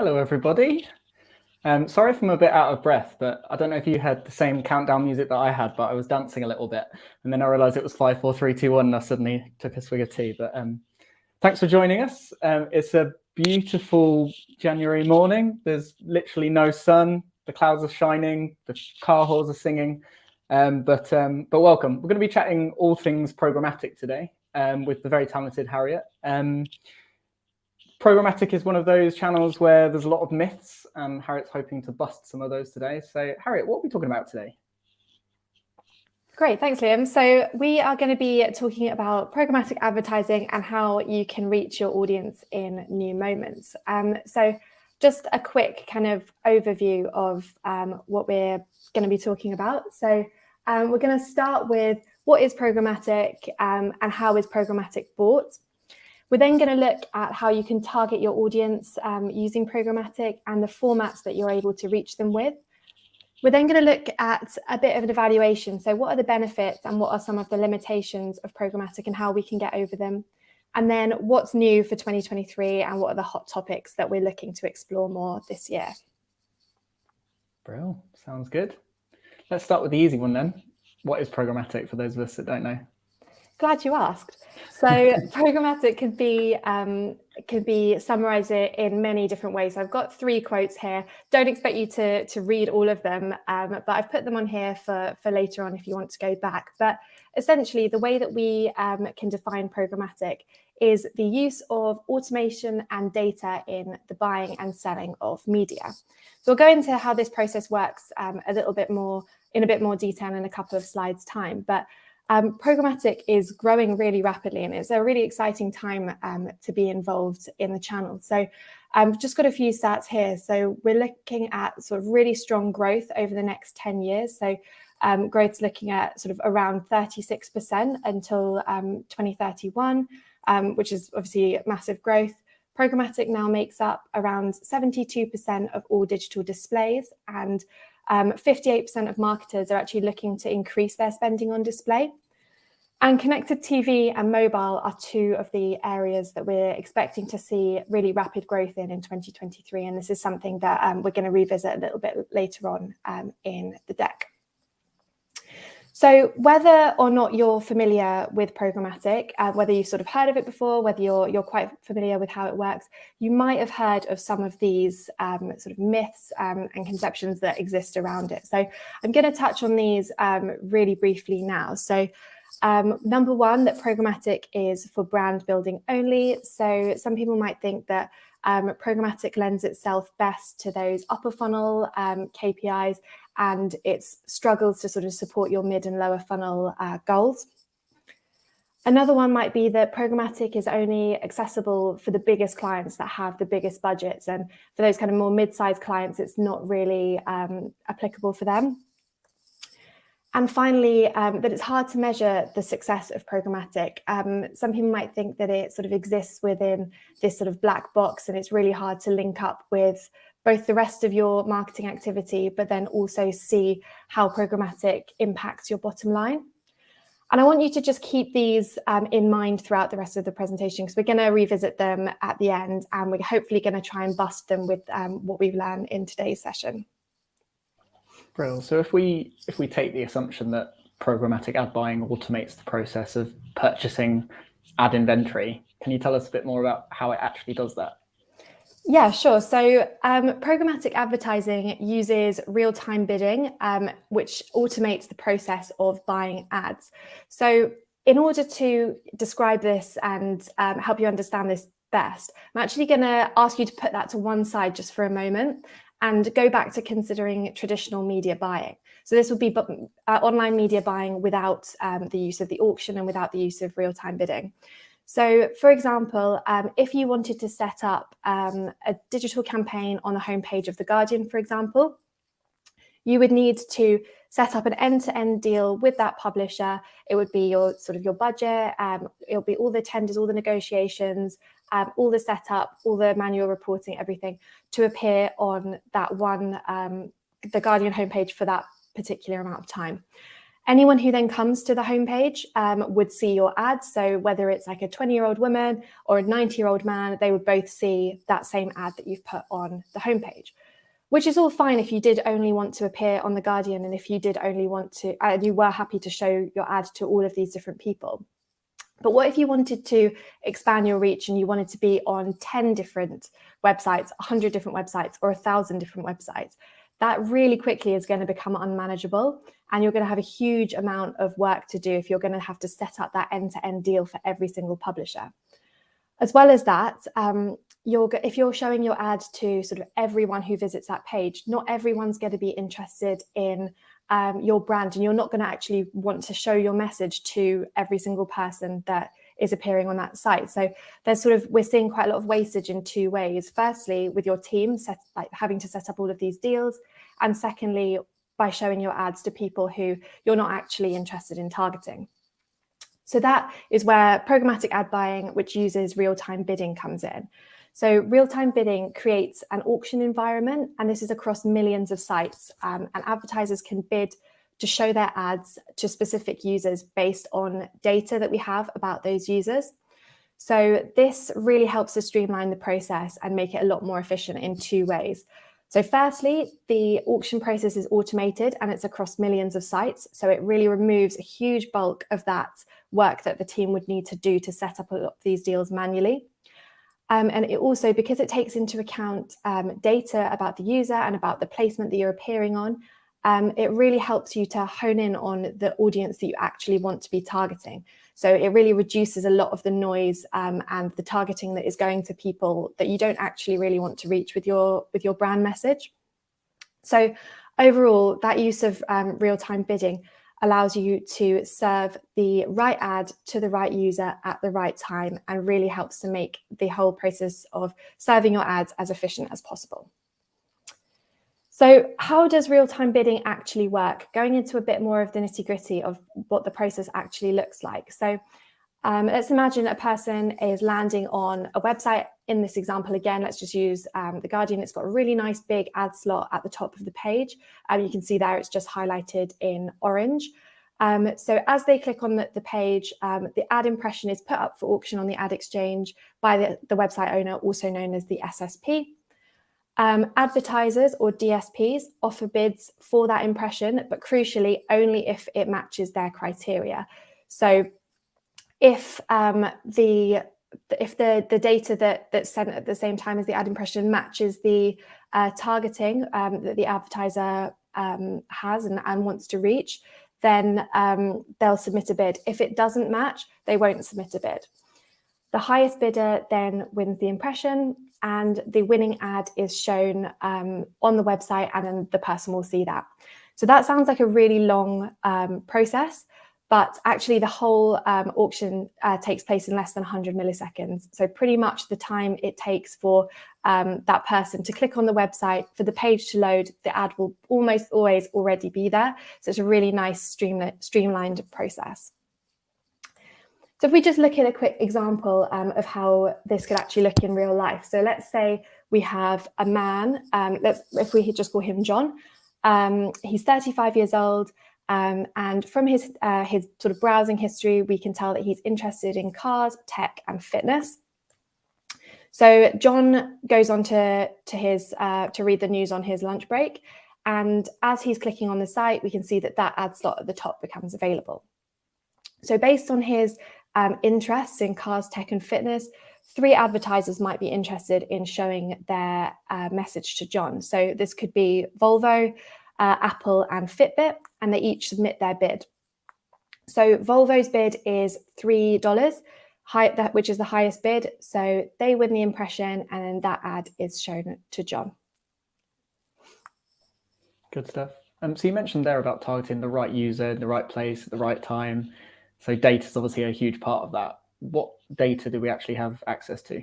Hello, everybody. Sorry if I'm a bit out of breath, but I don't know if you had the same countdown music that I had, but I was dancing a little bit. And then I realized it was 5, 4, 3, 2, 1, and I suddenly took a swig of tea. But thanks for joining us. It's a beautiful January morning. There's literally no sun. The clouds are shining. The car horns are singing. But welcome. We're going to be chatting all things programmatic today with the very talented Harriet. Programmatic is one of those channels where there's a lot of myths, and Harriet's hoping to bust some of those today. So, Harriet, what are we talking about today? Great, thanks, Liam. So we are going to be talking about programmatic advertising and how you can reach your audience in new moments. So just a quick kind of overview of what we're going to be talking about. So we're going to start with what is programmatic and how is programmatic bought. We're then going to look at how you can target your audience using programmatic and the formats that you're able to reach them with. We're then going to look at a bit of an evaluation. So what are the benefits and what are some of the limitations of programmatic and how we can get over them? And then what's new for 2023 and what are the hot topics that we're looking to explore more this year? Bro, sounds good. Let's start with the easy one then. What is programmatic for those of us that don't know? Glad you asked. So programmatic could be summarized in many different ways. So I've got 3 quotes here. Don't expect you to read all of them, but I've put them on here for later on if you want to go back. But essentially, the way that we can define programmatic is the use of automation and data in the buying and selling of media. So we'll go into how this process works in a bit more detail in a couple of slides' time. But programmatic is growing really rapidly, and it's a really exciting time to be involved in the channel. So I've just got a few stats here. So we're looking at sort of really strong growth over the next 10 years. So growth's looking at sort of around 36% until 2031, which is obviously massive growth. Programmatic now makes up around 72% of all digital displays, and 58% of marketers are actually looking to increase their spending on display. And connected TV and mobile are 2 of the areas that we're expecting to see really rapid growth in 2023. And this is something that we're going to revisit a little bit later on in the deck. So whether or not you're familiar with programmatic, whether you've sort of heard of it before, whether you're quite familiar with how it works, you might have heard of some of these sort of myths and conceptions that exist around it. So I'm going to touch on these really briefly now. So number 1, that programmatic is for brand building only. So some people might think that programmatic lends itself best to those upper funnel KPIs, and it struggles to sort of support your mid and lower funnel goals. Another one might be that programmatic is only accessible for the biggest clients that have the biggest budgets, and for those kind of more mid-sized clients, it's not really applicable for them. And finally, that it's hard to measure the success of programmatic. Some people might think that it sort of exists within this sort of black box, and it's really hard to link up with both the rest of your marketing activity, but then also see how programmatic impacts your bottom line. And I want you to just keep these in mind throughout the rest of the presentation, because we're going to revisit them at the end, and we're hopefully going to try and bust them with what we've learned in today's session. Brilliant. So if we take the assumption that programmatic ad buying automates the process of purchasing ad inventory, can you tell us a bit more about how it actually does that? Yeah, sure. So programmatic advertising uses real-time bidding, which automates the process of buying ads. So in order to describe this and help you understand this best, I'm actually going to ask you to put that to one side just for a moment and go back to considering traditional media buying. So this would be online media buying without the use of the auction and without the use of real-time bidding. So, for example, if you wanted to set up a digital campaign on the homepage of The Guardian, for example, you would need to set up an end-to-end deal with that publisher. It would be your budget, it'll be all the tenders, all the negotiations, all the setup, all the manual reporting, everything to appear on that one, The Guardian homepage for that particular amount of time. Anyone who then comes to the homepage would see your ads. So whether it's like a 20-year-old woman or a 90-year-old man, they would both see that same ad that you've put on the homepage, which is all fine if you did only want to appear on The Guardian and if you did only want to, you were happy to show your ad to all of these different people. But what if you wanted to expand your reach and you wanted to be on 10 different websites, 100 different websites, or 1,000 different websites? That really quickly is going to become unmanageable, and you're going to have a huge amount of work to do if you're going to have to set up that end-to-end deal for every single publisher. As well as that, if you're showing your ad to sort of everyone who visits that page, not everyone's going to be interested in your brand, and you're not going to actually want to show your message to every single person that is appearing on that site. So we're seeing quite a lot of wastage in two ways. Firstly, with your team having to set up all of these deals, and secondly, by showing your ads to people who you're not actually interested in targeting. So that is where programmatic ad buying, which uses real-time bidding, comes in. So real-time bidding creates an auction environment, and this is across millions of sites, and advertisers can bid to show their ads to specific users based on data that we have about those users. So this really helps to streamline the process and make it a lot more efficient in two ways. So firstly, the auction process is automated and it's across millions of sites. So it really removes a huge bulk of that work that the team would need to do to set up a lot of these deals manually. And it also, because it takes into account data about the user and about the placement that you're appearing on, it really helps you to hone in on the audience that you actually want to be targeting. So it really reduces a lot of the noise and the targeting that is going to people that you don't actually really want to reach with your brand message. So overall, that use of real-time bidding allows you to serve the right ad to the right user at the right time, and really helps to make the whole process of serving your ads as efficient as possible. So how does real-time bidding actually work? Going into a bit more of the nitty-gritty of what the process actually looks like. So let's imagine a person is landing on a website. In this example, again, let's just use The Guardian. It's got a really nice big ad slot at the top of the page. You can see there it's just highlighted in orange. So as they click on the page, the ad impression is put up for auction on the ad exchange by the website owner, also known as the SSP. Advertisers or DSPs offer bids for that impression, but crucially only if it matches their criteria. So if the data that's sent at the same time as the ad impression matches the targeting that the advertiser has and wants to reach, then they'll submit a bid. If it doesn't match, they won't submit a bid. The highest bidder then wins the impression, and the winning ad is shown on the website, and then the person will see that. So that sounds like a really long process, but actually the whole auction takes place in less than 100 milliseconds. So pretty much the time it takes for that person to click on the website, for the page to load, the ad will almost always already be there. So it's a really nice streamlined process. So if we just look at a quick example of how this could actually look in real life. So let's say we have a man, if we just call him John, he's 35 years old, and from his sort of browsing history, we can tell that he's interested in cars, tech, and fitness. So John goes on to read the news on his lunch break, and as he's clicking on the site, we can see that ad slot at the top becomes available. So based on his interests in cars, tech, and fitness, 3 advertisers might be interested in showing their message to John. So this could be Volvo, Apple, and Fitbit, and they each submit their bid. So Volvo's bid is $3, which is the highest bid. So they win the impression, and then that ad is shown to John. Good stuff. So you mentioned there about targeting the right user, the right place, at the right time. So data is obviously a huge part of that. What data do we actually have access to?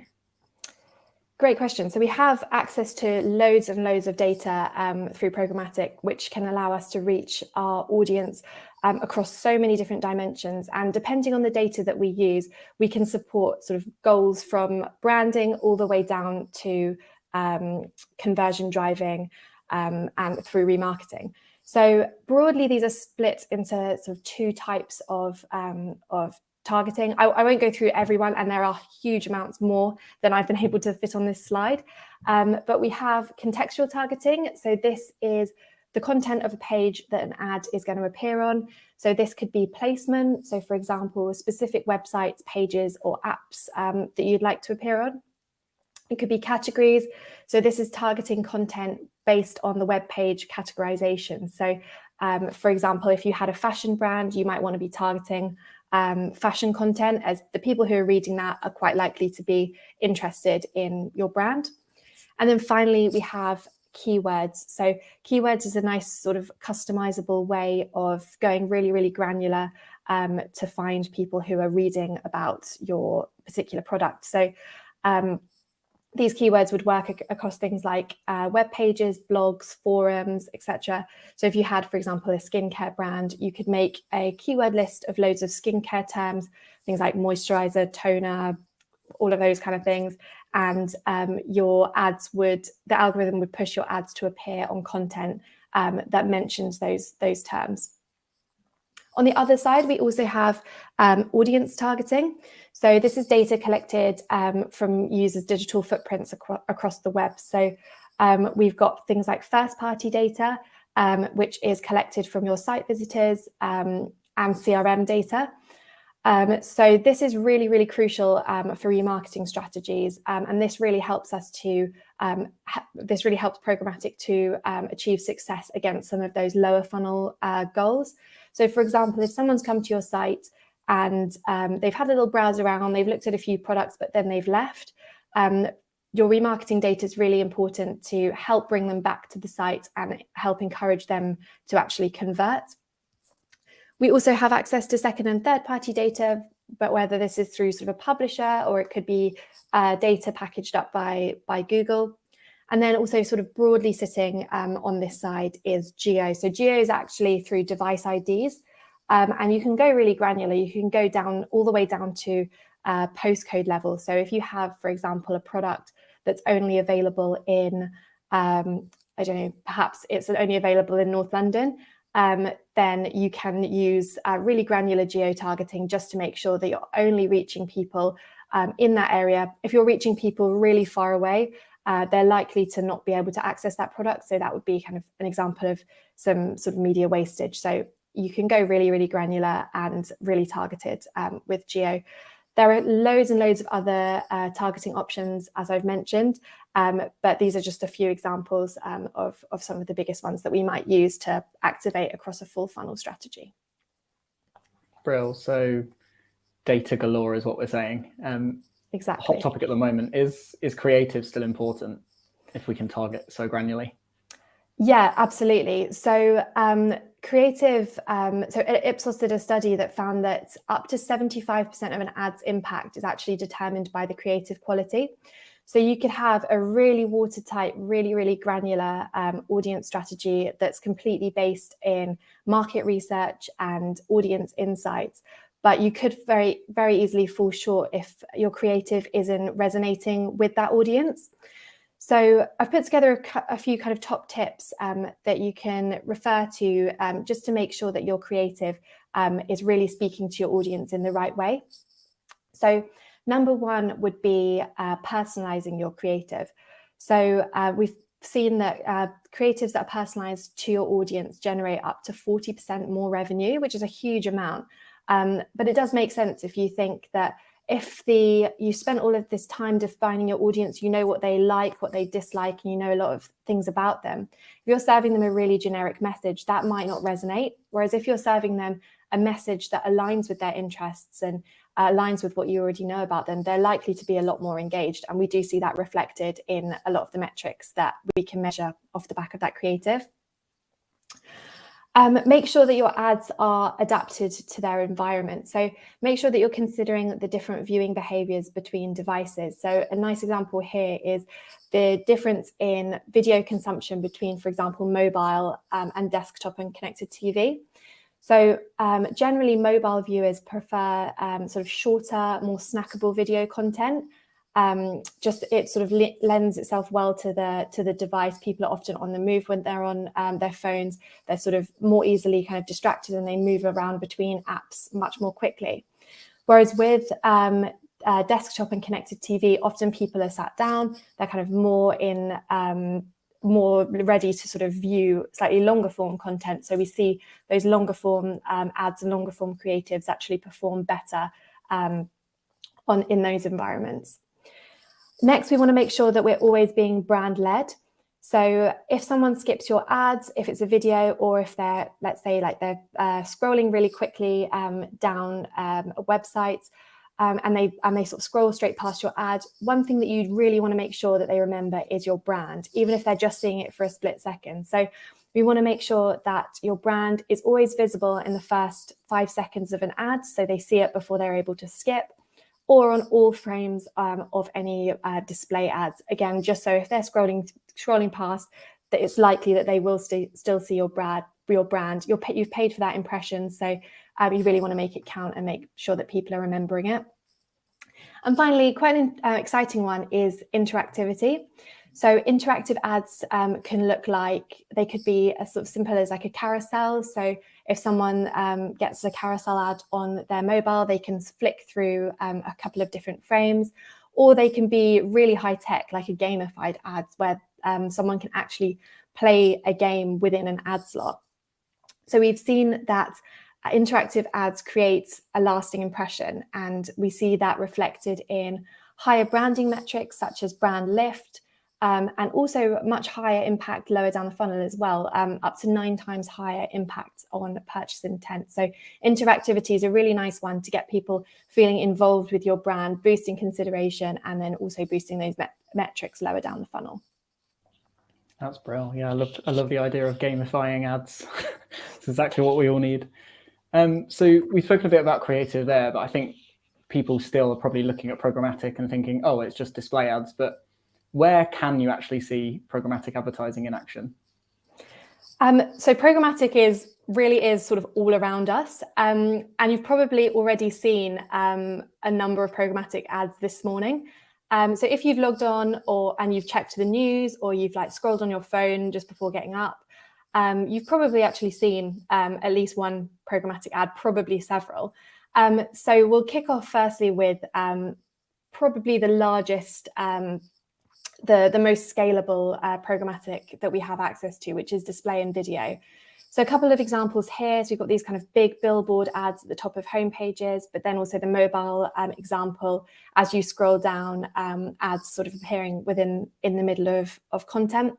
Great question. So we have access to loads and loads of data through Programmatic, which can allow us to reach our audience across so many different dimensions. And depending on the data that we use, we can support sort of goals from branding all the way down to conversion driving and through remarketing. So broadly, these are split into sort of two types of targeting. I won't go through everyone, and there are huge amounts more than I've been able to fit on this slide. But we have contextual targeting. So this is the content of a page that an ad is going to appear on. So this could be placement. So for example, specific websites, pages, or apps that you'd like to appear on. It could be categories. So this is targeting content based on the web page categorization. So for example, if you had a fashion brand, you might want to be targeting fashion content, as the people who are reading that are quite likely to be interested in your brand. And then finally, we have keywords. So keywords is a nice sort of customizable way of going really, really granular to find people who are reading about your particular product. So these keywords would work across things like web pages, blogs, forums, etc. So if you had, for example, a skincare brand, you could make a keyword list of loads of skincare terms, things like moisturizer, toner, all of those kind of things. And your ads the algorithm would push your ads to appear on content that mentions those terms. On the other side, we also have audience targeting. So this is data collected from users' digital footprints across the web. So we've got things like first-party data, which is collected from your site visitors, and CRM data. So this is really, really crucial for remarketing strategies, and this really helps us to this really helps Programmatic to achieve success against some of those lower funnel goals. So, for example, if someone's come to your site and they've had a little browse around, they've looked at a few products, but then they've left, your remarketing data is really important to help bring them back to the site and help encourage them to actually convert. We also have access to second and third party data, but whether this is through sort of a publisher or it could be data packaged up by Google. And then also sort of broadly sitting on this side is geo. So geo is actually through device IDs, and you can go really granular. You can go down all the way down to postcode level. So if you have, for example, a product that's only available in, I don't know, perhaps it's only available in North London, then you can use really granular geo-targeting just to make sure that you're only reaching people in that area. If you're reaching people really far away, they're likely to not be able to access that product. So that would be kind of an example of some sort of media wastage. So you can go really, really granular and really targeted with geo. There are loads and loads of other targeting options, as I've mentioned, but these are just a few examples of some of the biggest ones that we might use to activate across a full funnel strategy. Brill. So data galore is what we're saying. Exactly. Hot topic at the moment. Is creative still important if we can target so granularly? Yeah, absolutely. So creative, so Ipsos did a study that found that up to 75% of an ad's impact is actually determined by the creative quality. So you could have a really watertight, really, really granular audience strategy that's completely based in market research and audience insights. But you could very, very easily fall short if your creative isn't resonating with that audience. So I've put together a few kind of top tips that you can refer to just to make sure that your creative is really speaking to your audience in the right way. So number one would be personalizing your creative. So we've seen that creatives that are personalized to your audience generate up to 40% more revenue, which is a huge amount. But it does make sense if you think that if you spent all of this time defining your audience, you know what they like, what they dislike, and you know a lot of things about them. If you're serving them a really generic message, that might not resonate. Whereas if you're serving them a message that aligns with their interests and aligns with what you already know about them, they're likely to be a lot more engaged. And we do see that reflected in a lot of the metrics that we can measure off the back of that creative. Make sure that your ads are adapted to their environment. So make sure that you're considering the different viewing behaviors between devices. So a nice example here is the difference in video consumption between, for example, mobile and desktop and connected TV. So generally, mobile viewers prefer sort of shorter, more snackable video content. just it sort of lends itself well to the device. People are often on the move when they're on their phones. They're sort of more easily kind of distracted, and they move around between apps much more quickly. Whereas with desktop and connected TV, often people are sat down. They're kind of more ready to sort of view slightly longer form content. So we see those longer form ads and longer form creatives actually perform better in those environments. Next, we want to make sure that we're always being brand led. So if someone skips your ads, if it's a video, or if they're, let's say, like they're scrolling really quickly down a website, and they sort of scroll straight past your ad, one thing that you really want to make sure that they remember is your brand, even if they're just seeing it for a split second. So we want to make sure that your brand is always visible in the first 5 seconds of an ad, so they see it before they're able to skip, or on all frames of any display ads. Again, just so if they're scrolling past, that it's likely that they will still see your brand. You've paid for that impression, so you really want to make it count and make sure that people are remembering it. And finally, quite an exciting one is interactivity. So interactive ads can look like, they could be as sort of simple as like a carousel. So if someone gets a carousel ad on their mobile, they can flick through a couple of different frames, or they can be really high tech, like a gamified ads where someone can actually play a game within an ad slot. So we've seen that interactive ads create a lasting impression, and we see that reflected in higher branding metrics such as brand lift, and also much higher impact lower down the funnel as well, up to 9 times higher impact on purchase intent. So interactivity is a really nice one to get people feeling involved with your brand, boosting consideration, and then also boosting those metrics lower down the funnel. That's brilliant. Yeah, I love the idea of gamifying ads. It's exactly what we all need. So we've spoken a bit about creative there, but I think people still are probably looking at programmatic and thinking, oh, it's just display ads. But where can you actually see programmatic advertising in action? So programmatic really is sort of all around us. And you've probably already seen a number of programmatic ads this morning. So if you've logged on and you've checked the news, or you've like scrolled on your phone just before getting up, you've probably actually seen at least one programmatic ad, probably several. So we'll kick off firstly with probably the largest, the most scalable programmatic that we have access to, which is display and video. So a couple of examples here. So we've got these kind of big billboard ads at the top of home pages, but then also the mobile example as you scroll down, ads sort of appearing in the middle of content.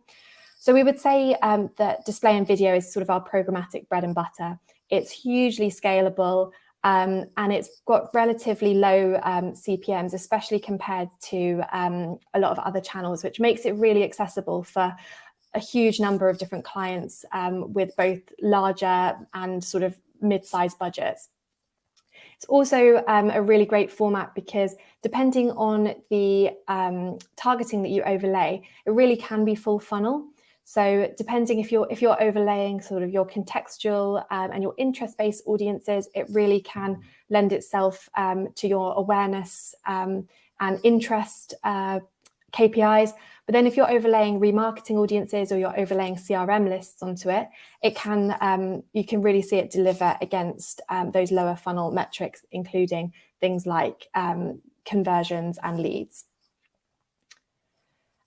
So we would say that display and video is sort of our programmatic bread and butter. It's hugely scalable, and it's got relatively low CPMs, especially compared to a lot of other channels, which makes it really accessible for a huge number of different clients with both larger and sort of mid-sized budgets. It's also a really great format because depending on the targeting that you overlay, it really can be full funnel. So depending if you're overlaying sort of your contextual and your interest-based audiences, it really can lend itself to your awareness and interest KPIs. But then if you're overlaying remarketing audiences, or you're overlaying CRM lists onto it, you can really see it deliver against those lower funnel metrics, including things like conversions and leads.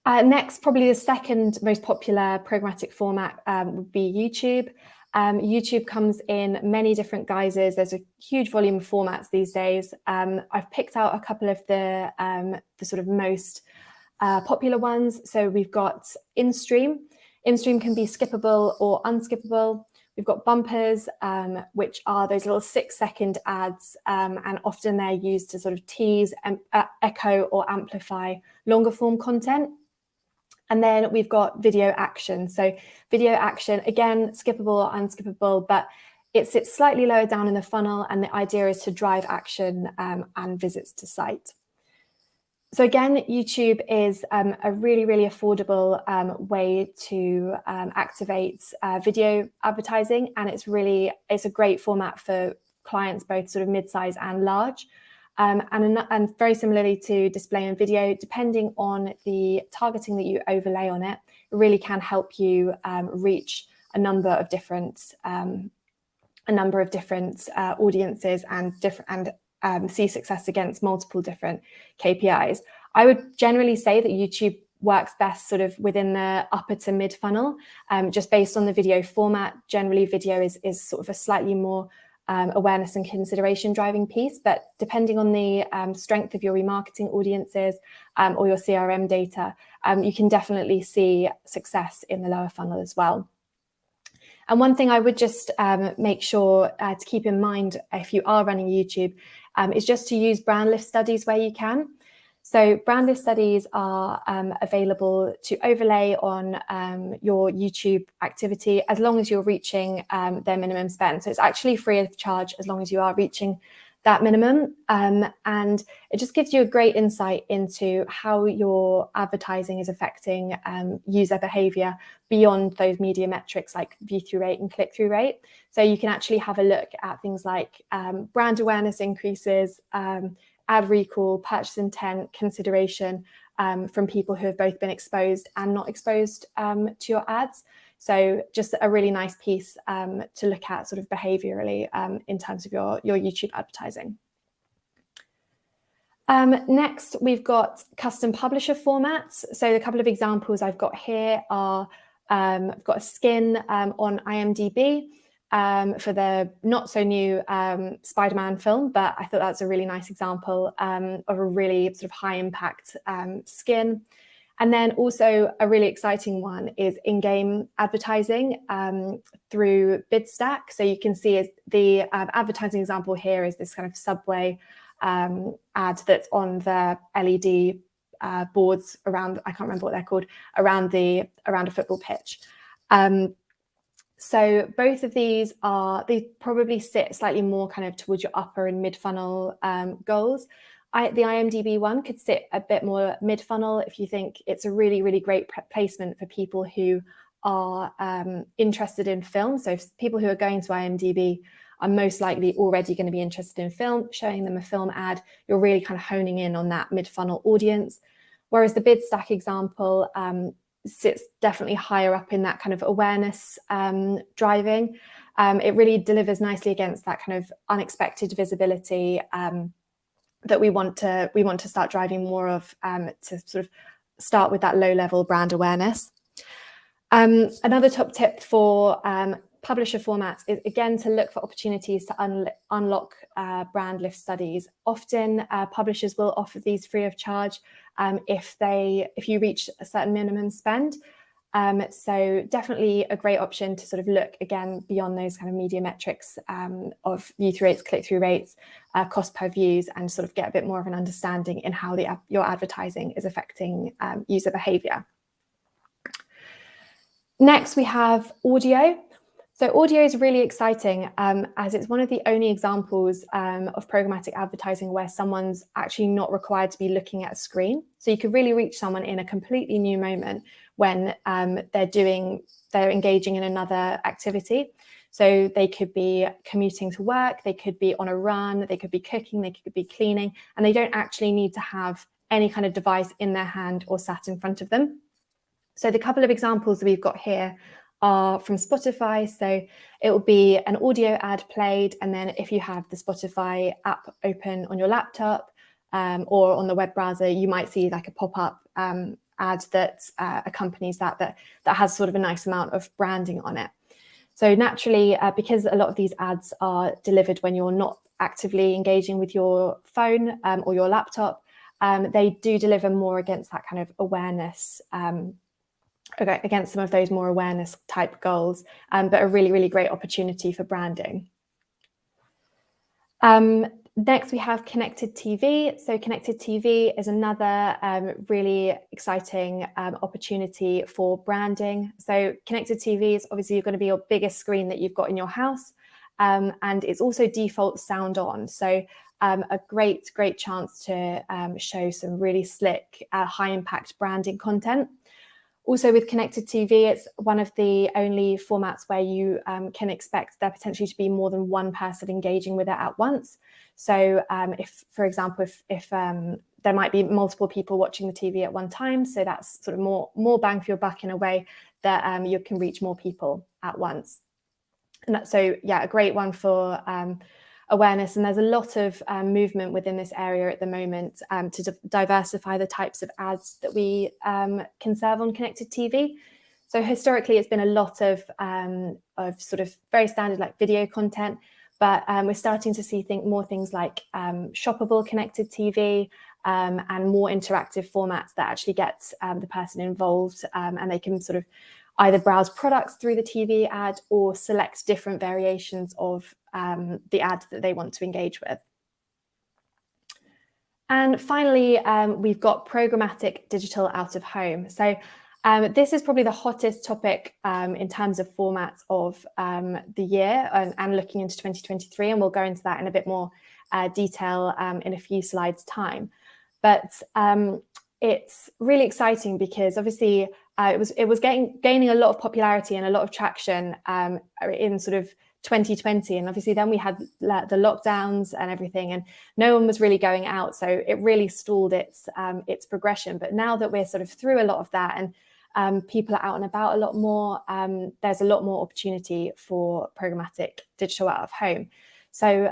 Next, probably the second most popular programmatic format would be YouTube. YouTube comes in many different guises. There's a huge volume of formats these days. I've picked out a couple of the sort of most popular ones. So we've got in-stream. In-stream can be skippable or unskippable. We've got bumpers, which are those little 6-second ads, and often they're used to sort of tease, echo, or amplify longer form content. And then we've got video action. So video action, again, skippable or unskippable, but it sits slightly lower down in the funnel, and the idea is to drive action and visits to site. So again, YouTube is a really, really affordable way to activate video advertising, and it's a great format for clients, both sort of mid-size and large. And very similarly to display and video, depending on the targeting that you overlay on it, it really can help you reach a number of different audiences and see success against multiple different KPIs. I would generally say that YouTube works best sort of within the upper to mid funnel, just based on the video format. Generally, video is sort of a slightly more awareness and consideration driving piece, but depending on the strength of your remarketing audiences or your CRM data, you can definitely see success in the lower funnel as well. And one thing I would just make sure to keep in mind if you are running YouTube is just to use brand lift studies where you can. So brand lift studies are available to overlay on your YouTube activity as long as you're reaching their minimum spend. So it's actually free of charge as long as you are reaching that minimum. And it just gives you a great insight into how your advertising is affecting user behavior beyond those media metrics like view-through rate and click-through rate. So you can actually have a look at things like brand awareness increases, ad recall, purchase intent, consideration from people who have both been exposed and not exposed to your ads. So just a really nice piece to look at sort of behaviorally in terms of your YouTube advertising. Next, we've got custom publisher formats. So a couple of examples I've got here are, I've got a skin on IMDb for the not so new Spider-Man film, but I thought that's a really nice example of a really sort of high impact skin. And then also a really exciting one is in-game advertising through BidStack. So you can see the advertising example here is this kind of Subway ad that's on the LED boards around, I can't remember what they're called, around a football pitch. So both of these they probably sit slightly more kind of towards your upper and mid funnel goals. The IMDb one could sit a bit more mid funnel if you think it's a really, really great placement for people who are interested in film. So if people who are going to IMDb are most likely already going to be interested in film, showing them a film ad, you're really kind of honing in on that mid funnel audience. Whereas the BidStack example sits definitely higher up in that kind of awareness driving. It really delivers nicely against that kind of unexpected visibility that we want to start driving more of to sort of start with that low level brand awareness. Another top tip for publisher formats is again to look for opportunities to unlock brand lift studies. Often publishers will offer these free of charge if you reach a certain minimum spend. So definitely a great option to sort of look again beyond those kind of media metrics of view-through rates, click-through rates, cost per views, and sort of get a bit more of an understanding in how your advertising is affecting user behavior. Next, we have audio. So audio is really exciting as it's one of the only examples of programmatic advertising where someone's actually not required to be looking at a screen. So you could really reach someone in a completely new moment when they're engaging in another activity. So they could be commuting to work, they could be on a run, they could be cooking, they could be cleaning, and they don't actually need to have any kind of device in their hand or sat in front of them. So the couple of examples that we've got here are from Spotify. So it will be an audio ad played, and then if you have the Spotify app open on your laptop or on the web browser, you might see like a pop-up ad that accompanies that has sort of a nice amount of branding on it. So naturally, because a lot of these ads are delivered when you're not actively engaging with your phone or your laptop, they do deliver more against that kind of awareness against some of those more awareness type goals, but a really, really great opportunity for branding. Next, we have connected TV. So connected TV is another really exciting opportunity for branding. So connected TV is obviously going to be your biggest screen that you've got in your house. And it's also default sound on. So a great chance to show some really slick, high impact branding content. Also with connected TV, it's one of the only formats where you can expect there potentially to be more than one person engaging with it at once. So if, for example, if there might be multiple people watching the TV at one time, so that's sort of more bang for your buck in a way that you can reach more people at once. And that's, so yeah, a great one for awareness. And there's a lot of movement within this area at the moment to diversify the types of ads that we can serve on connected TV. So historically, it's been a lot of sort of very standard like video content, but we're starting to see more things like shoppable connected TV and more interactive formats that actually get the person involved, and they can sort of either browse products through the TV ad or select different variations of the ad that they want to engage with. And finally, we've got programmatic digital out of home. So this is probably the hottest topic in terms of formats of the year and looking into 2023. And we'll go into that in a bit more detail in a few slides' time. But it's really exciting because obviously it was gaining a lot of popularity and a lot of traction in sort of 2020, and obviously then we had the lockdowns and everything, and no one was really going out, so it really stalled its progression. But now that we're sort of through a lot of that and people are out and about a lot more, there's a lot more opportunity for programmatic digital out of home. So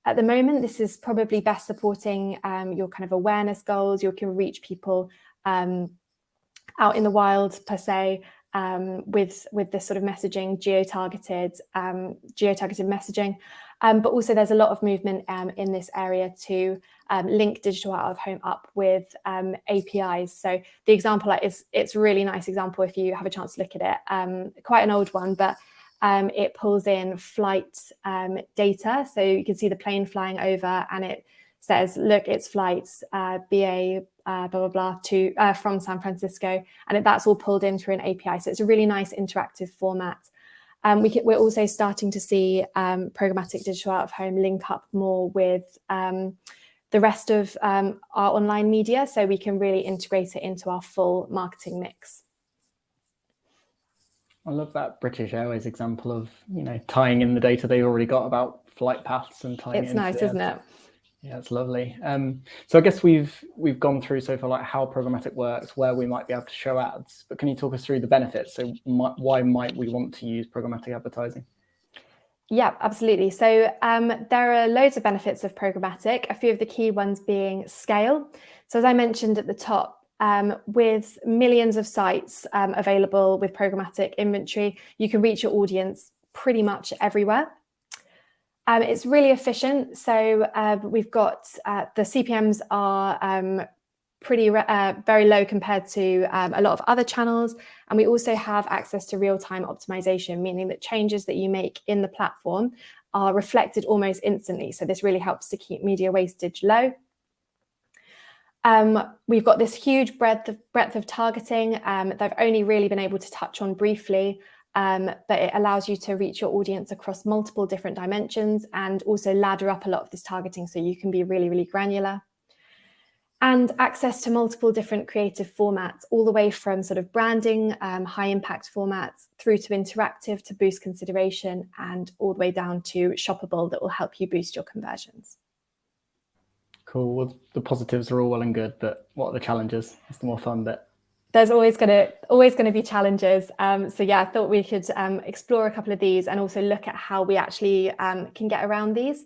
at the moment, this is probably best supporting your kind of awareness goals. You can reach people out in the wild per se, with this sort of messaging, geo-targeted messaging, but also there's a lot of movement in this area to link digital out of home up with APIs. So the example it's a really nice example if you have a chance to look at it. Quite an old one, but it pulls in flight data, so you can see the plane flying over, and it says, look, it's flights BA blah blah blah to from San Francisco, and that's all pulled in through an API. So it's a really nice interactive format. We're also starting to see programmatic digital out of home link up more with the rest of our online media, so we can really integrate it into our full marketing mix. I love that British Airways example of, tying in the data they already got about flight paths and tying it into nice, isn't it? Yeah, it's lovely. So I guess we've gone through so far like how programmatic works, where we might be able to show ads, but can you talk us through the benefits? So why might we want to use programmatic advertising? Yeah, absolutely. So there are loads of benefits of programmatic, a few of the key ones being scale. So as I mentioned at the top, with millions of sites available with programmatic inventory, you can reach your audience pretty much everywhere. It's really efficient. So we've got the CPMs are very low compared to a lot of other channels. And we also have access to real-time optimization, meaning that changes that you make in the platform are reflected almost instantly. So this really helps to keep media wastage low. We've got this huge breadth of targeting that I've only really been able to touch on briefly, but it allows you to reach your audience across multiple different dimensions and also ladder up a lot of this targeting so you can be really, really granular. And access to multiple different creative formats, all the way from sort of branding, high impact formats, through to interactive to boost consideration, and all the way down to shoppable that will help you boost your conversions. Cool. Well, the positives are all well and good, but what are the challenges? It's the more fun bit. There's always going to be challenges. So yeah, I thought we could explore a couple of these and also look at how we actually can get around these.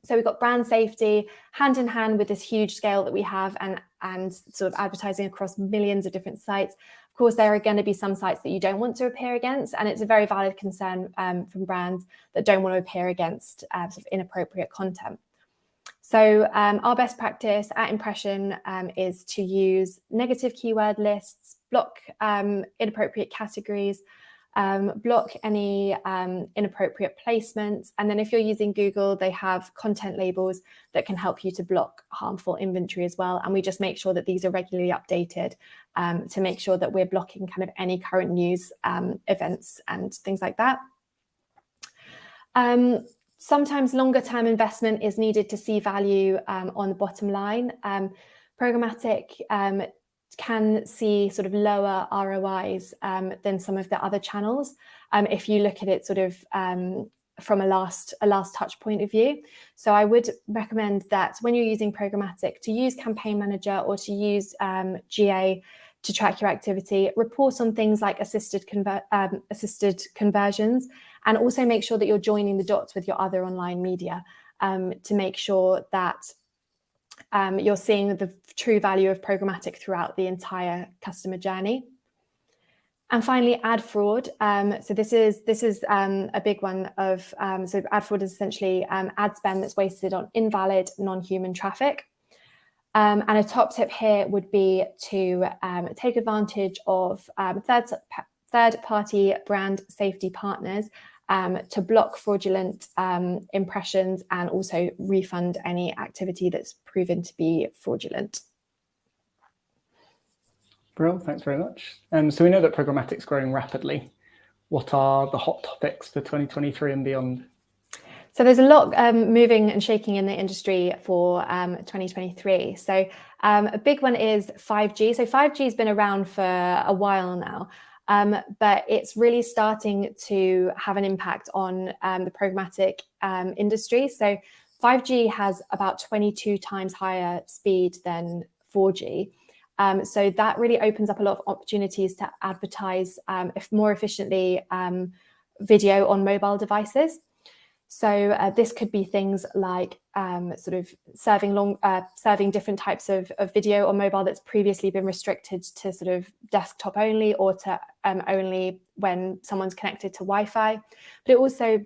So we've got brand safety hand in hand with this huge scale that we have and sort of advertising across millions of different sites. Of course, there are going to be some sites that you don't want to appear against, and it's a very valid concern from brands that don't want to appear against sort of inappropriate content. So our best practice at Impression is to use negative keyword lists, block inappropriate categories, block any inappropriate placements. And then if you're using Google, they have content labels that can help you to block harmful inventory as well. And we just make sure that these are regularly updated to make sure that we're blocking kind of any current news events and things like that. Sometimes longer term investment is needed to see value on the bottom line. Programmatic can see sort of lower ROIs than some of the other channels. If you look at it sort of from a last touch point of view. So I would recommend that when you're using programmatic, to use Campaign Manager or to use GA to track your activity, report on things like assisted conversions, and also make sure that you're joining the dots with your other online media to make sure that you're seeing the true value of programmatic throughout the entire customer journey. And finally, ad fraud. So this is a big one of, so ad fraud is essentially ad spend that's wasted on invalid, non-human traffic. And a top tip here would be to take advantage of third-party brand safety partners to block fraudulent impressions and also refund any activity that's proven to be fraudulent. Brill, thanks very much. So we know that programmatic's growing rapidly. What are the hot topics for 2023 and beyond? So there's a lot moving and shaking in the industry for 2023. So a big one is 5G. So 5G has been around for a while now, but it's really starting to have an impact on the programmatic industry. So 5G has about 22 times higher speed than 4G. So that really opens up a lot of opportunities to advertise more efficiently video on mobile devices. So this could be things like sort of serving different types of video on mobile that's previously been restricted to sort of desktop only or to only when someone's connected to Wi-Fi. But it also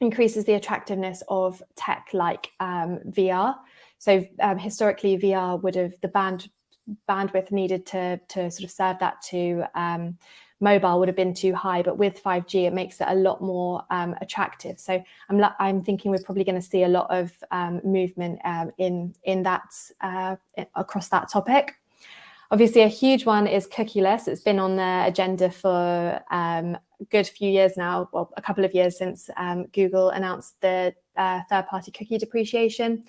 increases the attractiveness of tech like VR. So historically, VR would have bandwidth needed to sort of serve that to mobile would have been too high, but with 5G it makes it a lot more attractive. So I'm thinking we're probably going to see a lot of movement in that across that topic. Obviously, a huge one is cookieless. It's been on the agenda for a good few years now, well, a couple of years since Google announced the third-party cookie deprecation.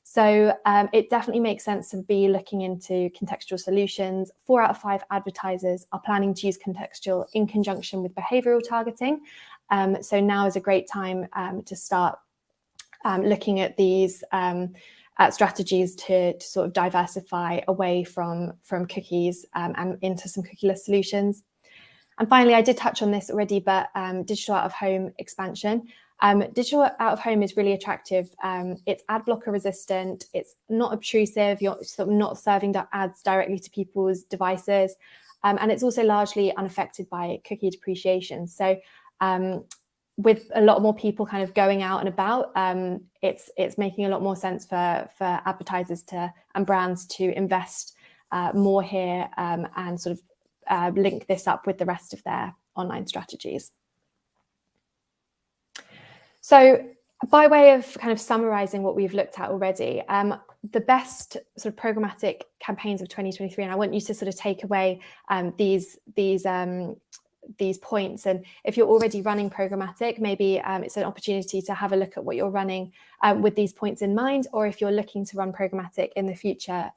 So it definitely makes sense to be looking into contextual solutions. 4 out of 5 advertisers are planning to use contextual in conjunction with behavioral targeting. So now is a great time to start looking at these strategies to sort of diversify away from cookies and into some cookieless solutions. And finally, I did touch on this already, but digital out-of-home expansion. Digital out-of-home is really attractive. It's ad blocker resistant. It's not obtrusive. You're sort of not serving ads directly to people's devices. And it's also largely unaffected by cookie depreciation. So with a lot more people kind of going out and about, it's making a lot more sense for advertisers and brands to invest more here and sort of link this up with the rest of their online strategies. So by way of kind of summarizing what we've looked at already, the best sort of programmatic campaigns of 2023, and I want you to sort of take away these points. And if you're already running programmatic, maybe it's an opportunity to have a look at what you're running with these points in mind, or if you're looking to run programmatic in the future,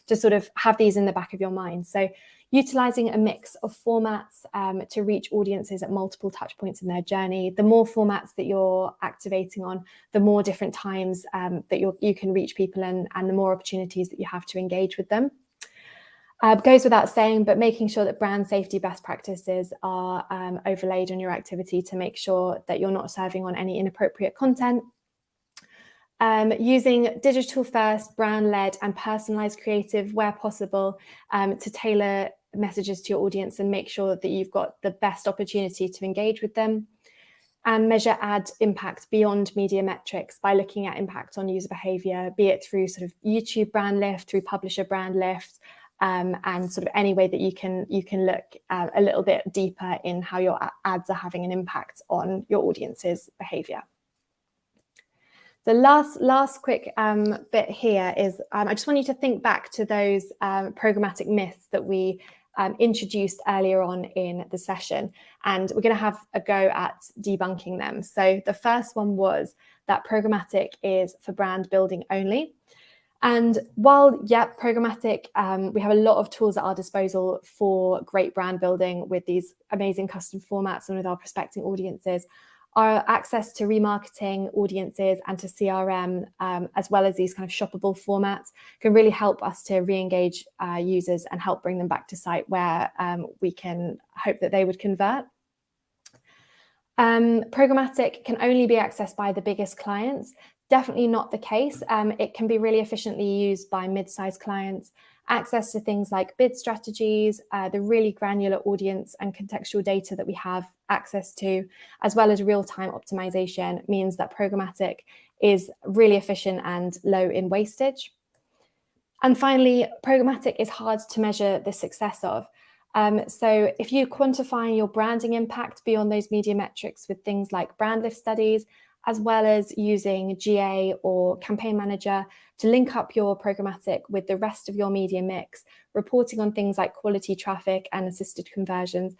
to sort of have these in the back of your mind. So utilizing a mix of formats to reach audiences at multiple touch points in their journey. The more formats that you're activating on, the more different times that you can reach people and the more opportunities that you have to engage with them. Goes without saying, but making sure that brand safety best practices are overlaid on your activity to make sure that you're not serving on any inappropriate content. Using digital first, brand led and personalized creative where possible to tailor messages to your audience and make sure that you've got the best opportunity to engage with them. And measure ad impact beyond media metrics by looking at impact on user behavior, be it through sort of YouTube brand lift, through publisher brand lift, and sort of any way that you can look a little bit deeper in how your ads are having an impact on your audience's behavior. The last quick bit here is I just want you to think back to those programmatic myths that we introduced earlier on in the session, and we're going to have a go at debunking them. So the first one was that programmatic is for brand building only. And while, yeah, programmatic, we have a lot of tools at our disposal for great brand building with these amazing custom formats and with our prospecting audiences, our access to remarketing audiences and to CRM, as well as these kind of shoppable formats, can really help us to re-engage users and help bring them back to site where we can hope that they would convert. Programmatic can only be accessed by the biggest clients. Definitely not the case. It can be really efficiently used by mid-sized clients. Access to things like bid strategies, the really granular audience and contextual data that we have access to, as well as real-time optimization, means that programmatic is really efficient and low in wastage. And finally, programmatic is hard to measure the success of. So if you're quantifying your branding impact beyond those media metrics with things like brand lift studies, as well as using GA or Campaign Manager to link up your programmatic with the rest of your media mix, reporting on things like quality traffic and assisted conversions,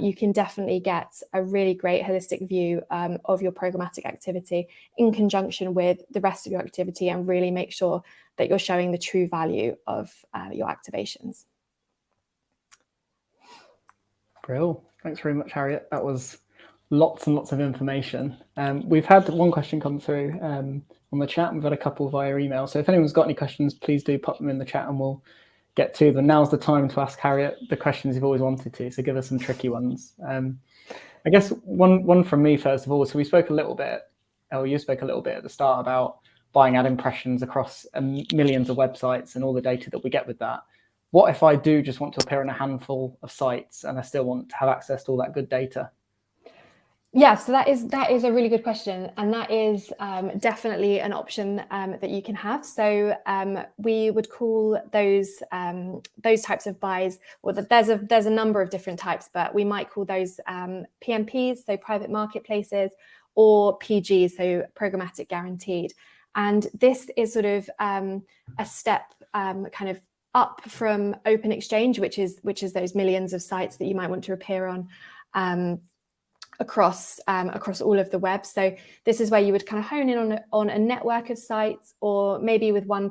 you can definitely get a really great holistic view of your programmatic activity in conjunction with the rest of your activity, and really make sure that you're showing the true value of your activations. Brill. Thanks very much, Harriet. That was lots and lots of information. We've had one question come through on the chat, and we've had a couple via email. So if anyone's got any questions, please do pop them in the chat and we'll get to them. Now's the time to ask Harriet the questions you've always wanted to, so give us some tricky ones. I guess one from me, first of all. So we spoke a little bit, or you spoke a little bit at the start about buying ad impressions across millions of websites and all the data that we get with that. What if I do just want to appear on a handful of sites and I still want to have access to all that good data? Yeah, so that is a really good question, and that is definitely an option that you can have. So we would call those types of buys, or there's a number of different types, but we might call those PMPs, so private marketplaces, or PGs, so programmatic guaranteed. And this is sort of a step kind of up from Open Exchange, which is those millions of sites that you might want to appear on. Across all of the web. So this is where you would kind of hone in on a network of sites, or maybe with one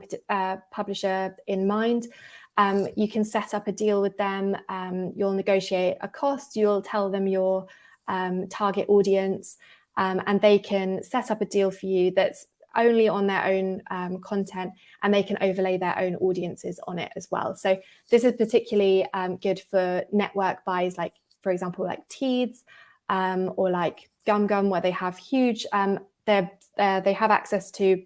publisher in mind. You can set up a deal with them. You'll negotiate a cost. You'll tell them your target audience, and they can set up a deal for you that's only on their own content, and they can overlay their own audiences on it as well. So this is particularly good for network buys, like, for example, like Teads, or like Gum, where they have huge, they have access to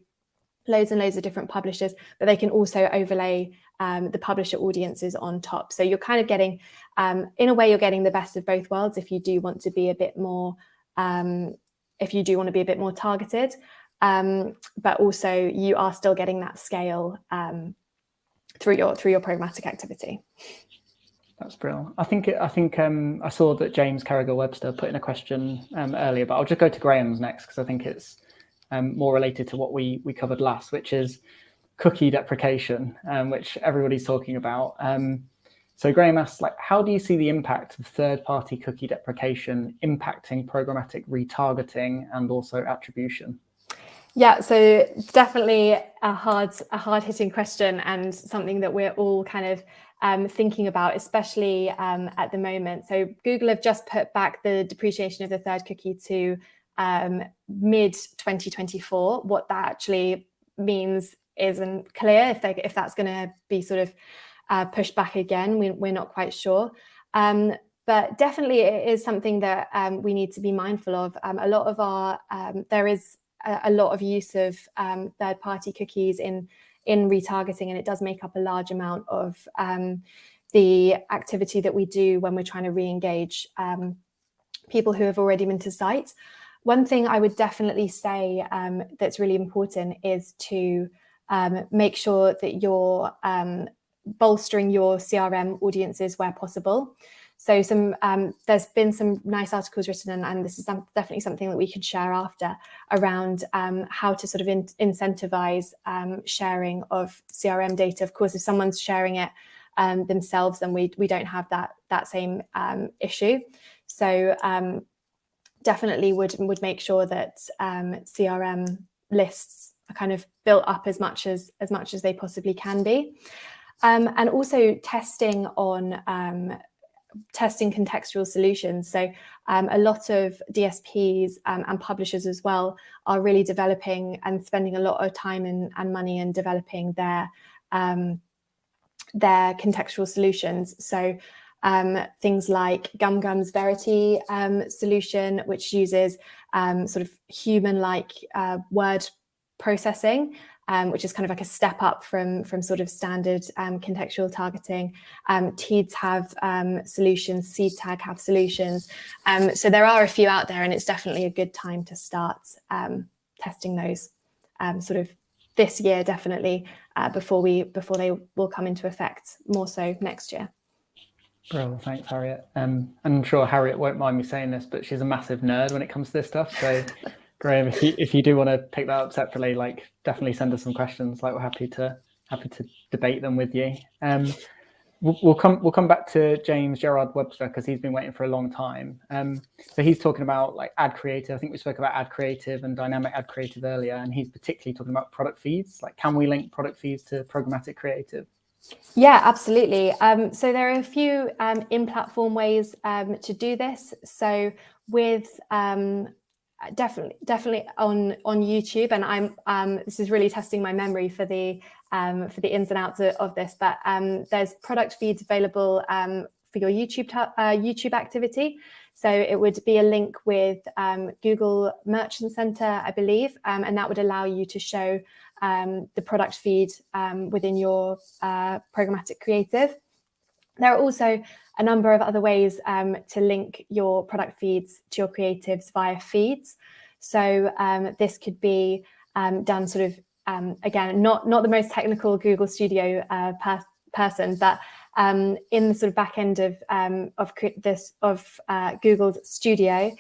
loads and loads of different publishers, but they can also overlay the publisher audiences on top. So you're kind of getting, in a way, you're getting the best of both worlds if you do want to be a bit more, targeted, but also you are still getting that scale through your programmatic activity. That's brilliant. I think I saw that James Carragher-Webster put in a question earlier, but I'll just go to Graham's next because I think it's more related to what we covered last, which is cookie deprecation, which everybody's talking about. So Graham asks, how do you see the impact of third-party cookie deprecation impacting programmatic retargeting and also attribution? Yeah, so definitely a hard-hitting question, and something that we're all kind of thinking about, especially at the moment. So Google have just put back the depreciation of the third cookie to mid 2024. What that actually means isn't clear. If that's going to be sort of pushed back again, we're not quite sure. But definitely it is something that we need to be mindful of. A lot of our there is a lot of use of third-party cookies in retargeting, and it does make up a large amount of the activity that we do when we're trying to re-engage people who have already been to site. One thing I would definitely say that's really important is to make sure that you're bolstering your CRM audiences where possible. So there's been some nice articles written, and this is definitely something that we could share after, around how to sort of incentivize sharing of CRM data. Of course, if someone's sharing it themselves, then we don't have that same issue. So definitely would make sure that CRM lists are kind of built up as much as they possibly can be, and also testing on testing contextual solutions. So a lot of DSPs and publishers as well are really developing and spending a lot of time and money in developing their contextual solutions. So things like GumGum's Verity solution, which uses sort of human-like word processing, which is kind of like a step up from sort of standard contextual targeting. Teads have solutions, SeedTag have solutions. So there are a few out there, and it's definitely a good time to start testing those sort of this year, definitely, before they will come into effect more so next year. Well, thanks, Harriet. And I'm sure Harriet won't mind me saying this, but she's a massive nerd when it comes to this stuff. So, Graham, if you do want to pick that up separately, like definitely send us some questions. Like we're happy to debate them with you. We'll come back to James Gerard Webster because he's been waiting for a long time. So he's talking about like ad creative. I think we spoke about ad creative and dynamic ad creative earlier, and he's particularly talking about product feeds. Like, can we link product feeds to programmatic creative? Yeah, absolutely. So there are a few in-platform ways to do this. So with definitely on YouTube, and I'm this is really testing my memory for the ins and outs of this, but there's product feeds available for your YouTube activity. So it would be a link with Google Merchant Center, I believe, and that would allow you to show the product feed within your programmatic creative. There are also a number of other ways to link your product feeds to your creatives via feeds. So this could be done sort of, again, not the most technical Google Studio person, but in the sort of back end of Google's Studio,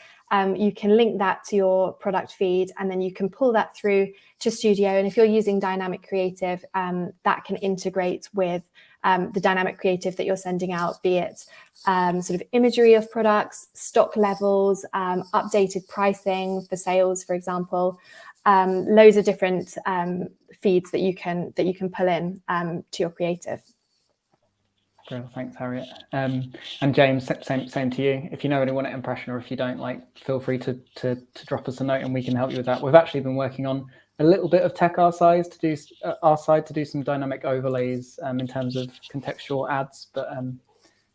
you can link that to your product feed, and then you can pull that through to Studio. And if you're using dynamic creative, that can integrate with the dynamic creative that you're sending out, be it sort of imagery of products, stock levels, updated pricing for sales, for example, loads of different feeds that you can pull in to your creative. Great, thanks, Harriet. And James, same to you. If you know anyone at Impression, or if you don't, like, feel free to drop us a note and we can help you with that. We've actually been working on a little bit of tech our side to do some dynamic overlays in terms of contextual ads, but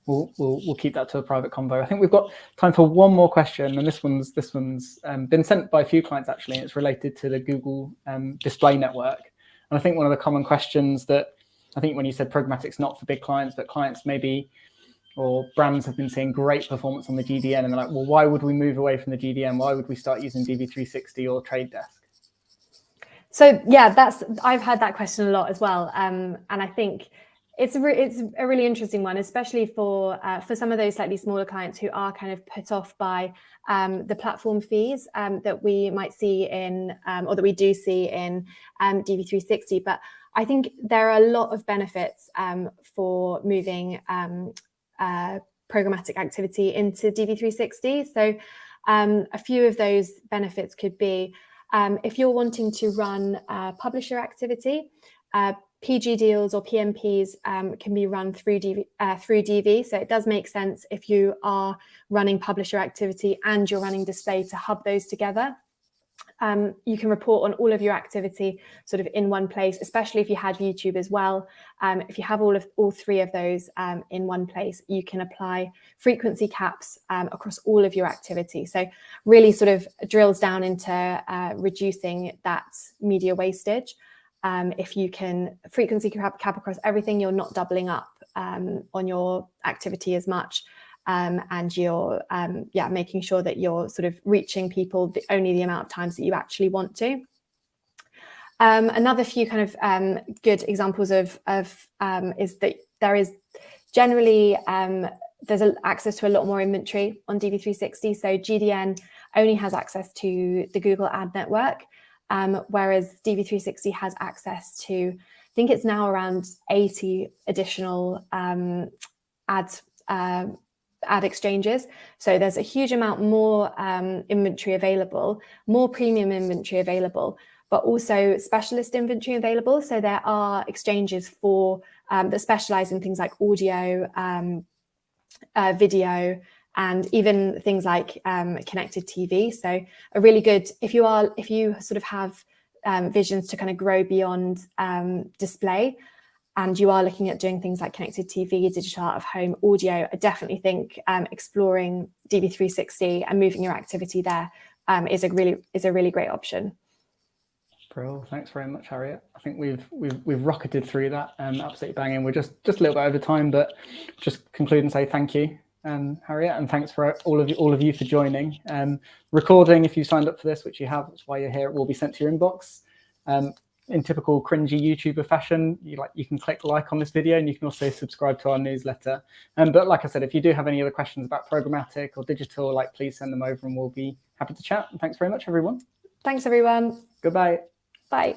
we'll keep that to a private convo. I think we've got time for one more question, and this one's been sent by a few clients actually, and it's related to the Google display network. And I think one of the common questions that I think when you said programmatic's not for big clients, but clients maybe or brands have been seeing great performance on the GDN, and they're like, well, why would we move away from the GDN? Why would we start using DV360 or Trade Desk? So yeah, I've heard that question a lot as well, and I think it's a really interesting one, especially for some of those slightly smaller clients who are kind of put off by the platform fees that we might see in or that we do see in DV360. But I think there are a lot of benefits for moving programmatic activity into DV360. So a few of those benefits could be if you're wanting to run publisher activity, PG deals or PMPs can be run through DV. So it does make sense if you are running publisher activity and you're running display to hub those together. You can report on all of your activity sort of in one place, especially if you had YouTube as well. If you have all three of those in one place, you can apply frequency caps across all of your activity. So really sort of drills down into reducing that media wastage. If you can frequency cap across everything, you're not doubling up on your activity as much. And you're making sure that you're sort of reaching people only the amount of times that you actually want to. Another few kind of good examples of is that there is generally there's access to a lot more inventory on DV360. So GDN only has access to the Google Ad Network, whereas DV360 has access to, I think it's now around 80 additional ad exchanges. So there's a huge amount more inventory available, more premium inventory available, but also specialist inventory available. So there are exchanges for that specialize in things like audio, video, and even things like connected TV. So a really good, if you sort of have visions to kind of grow beyond display, and you are looking at doing things like connected TV, digital out of home, audio, I definitely think exploring DV360 and moving your activity there is a really great option. Bro, thanks very much, Harriet. I think we've rocketed through that, absolutely banging. We're just a little bit over time, but just conclude and say thank you, Harriet, and thanks for all of you for joining. Recording, if you signed up for this, which you have, that's why you're here, it will be sent to your inbox. In typical cringy YouTuber fashion, you can click like on this video, and you can also subscribe to our newsletter. But like I said, if you do have any other questions about programmatic or digital, please send them over, and we'll be happy to chat. And thanks very much, everyone. Thanks, everyone. Goodbye. Bye.